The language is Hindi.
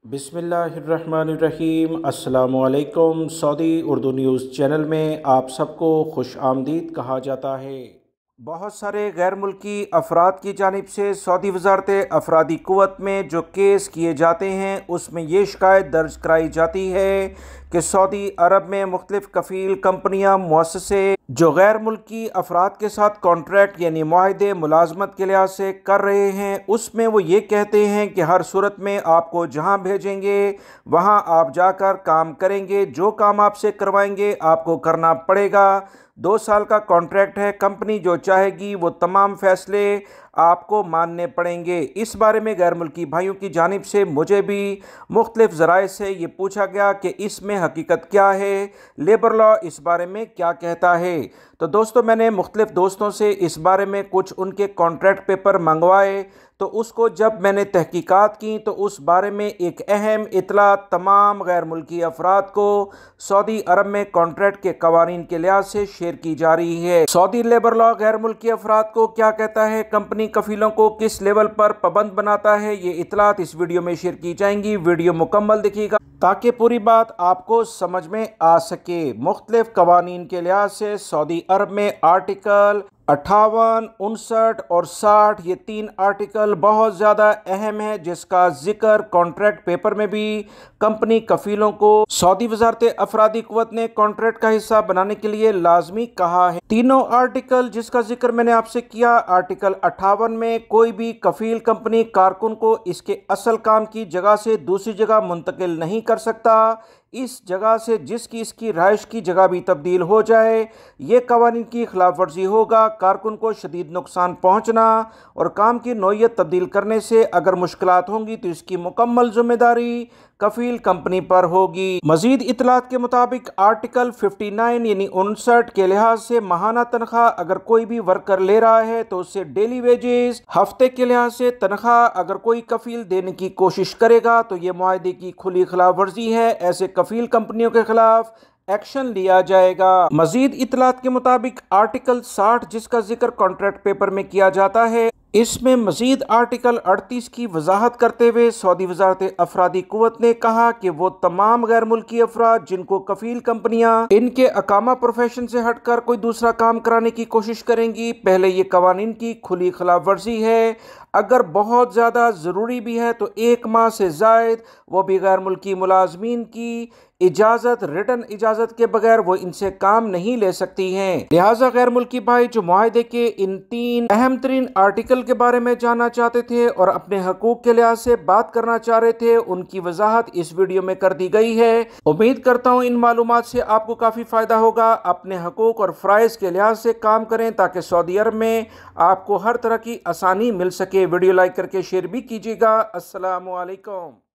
बिस्मिल्लाहिर्रहमानिर्रहीम। अस्सलामुअलैकुम। सऊदी उर्दू न्यूज़ चैनल में आप सबको खुश आमदीद कहा जाता है। बहुत सारे गैर मुल्की अफराद की जानिब से सऊदी वजारत अफरादी क़ुव्वत में जो केस किए जाते हैं उसमें ये शिकायत दर्ज कराई जाती है कि सऊदी अरब में मुख्तलिफ़ कफ़ील कंपनियाँ मुअस्ससे जो गैर मुल्की अफराद के साथ कॉन्ट्रैक्ट यानी मुआहदे मुलाजमत के लिहाज से कर रहे हैं, उसमें वो ये कहते हैं कि हर सूरत में आपको जहाँ भेजेंगे वहाँ आप जाकर काम करेंगे, जो काम आपसे करवाएंगे आपको करना पड़ेगा। 2 साल का कॉन्ट्रैक्ट है, कंपनी जो चाहेगी वो तमाम फ़ैसले आपको मानने पड़ेंगे। इस बारे में गैर मुल्की भाइयों की जानिब से मुझे भी मुख्तलिफ़ ज़राए से ये पूछा गया कि इसमें हकीकत क्या है, लेबर लॉ इस बारे में क्या कहता है। तो दोस्तों, मैंने मुख्तलिफ़ दोस्तों से इस बारे में कुछ उनके कॉन्ट्रैक्ट पेपर मंगवाए, तो उसको जब मैंने तहकीकात की तो उस बारे में एक अहम इतला तमाम गैर मुल्की अफराद को सऊदी अरब में कॉन्ट्रैक्ट के कवानीन के लिहाज से शेयर की जा रही है। सऊदी लेबर लॉ गैर मुल्की अफराद को क्या कहता है, कंपनी कफीलों को किस लेवल पर पाबंद बनाता है, ये इतलात इस वीडियो में शेयर की जाएंगी। वीडियो मुकम्मल देखिएगा ताकि पूरी बात आपको समझ में आ सके। मुख्तलिफ कवानीन के लिहाज से सऊदी अरब में आर्टिकल 58, 59 और 60 ये 3 आर्टिकल बहुत ज़्यादा अहम है, जिसका जिक्र कॉन्ट्रैक्ट पेपर में भी कंपनी कफीलों को सऊदी वजारत अफरादी क़ुव्वत ने कॉन्ट्रैक्ट का हिस्सा बनाने के लिए लाजमी कहा है। तीनों आर्टिकल जिसका जिक्र मैंने आपसे किया, आर्टिकल 58 में कोई भी कफील कंपनी कारकुन को इसके असल काम की जगह से दूसरी जगह मुंतकिल नहीं कर सकता। इस जगह से जिसकी इसकी रहाइश की जगह भी तब्दील हो जाए, ये कवानीन की खिलाफ वर्जी होगा। कारकुन को शदीद नुकसान पहुंचना और काम की नौइयत तब्दील करने से अगर मुश्किलात होंगी तो इसकी मुकम्मल जिम्मेदारी कफील कंपनी पर होगी। मजीद इतलात के मुताबिक आर्टिकल 59 यानी 59 के लिहाज से माहाना तनख्वाह अगर कोई भी वर्कर ले रहा है तो उससे डेली वेजेस, हफ्ते के लिहाज से तनख्वाह अगर कोई कफील देने की कोशिश करेगा तो ये मुआहदे की खुली खिलाफ वर्जी है। ऐसे कफील कंपनियों के खिलाफ एक्शन लिया जाएगा। मजीद इतलात के मुताबिक आर्टिकल 60 जिसका जिक्र कॉन्ट्रैक्ट पेपर में किया जाता है, इसमें मजीद आर्टिकल 38 की वजाहत करते हुए सऊदी वजारत अफरादी क़ुव्वत ने कहा कि वो तमाम गैर मुल्की अफराद जिनको कफील कंपनियां इनके अकामा प्रोफेशन से हटकर कोई दूसरा काम कराने की कोशिश करेंगी, पहले ये कवानीन की खुली खिलाफ वर्जी है। अगर बहुत ज़्यादा ज़रूरी भी है तो 1 माह से ज़ायद वो भी गैर मुल्की मुलाजमीन की इजाज़त, रिटन इजाज़त के बगैर वो इनसे काम नहीं ले सकती हैं। लिहाजा गैर मुल्की भाई जो मुआहदे के इन 3 अहम तरीन आर्टिकल के बारे में जानना चाहते थे और अपने हकूक के लिहाज से बात करना चाह रहे थे, उनकी वजाहत इस वीडियो में कर दी गई है। उम्मीद करता हूँ इन मालूमात से आपको काफ़ी फ़ायदा होगा। अपने हकूक और फ़राइज़ के लिहाज से काम करें ताकि सऊदी अरब में आपको हर तरह की आसानी मिल सके। वीडियो लाइक करके शेयर भी कीजिएगा। अस्सलामु अलैकुम।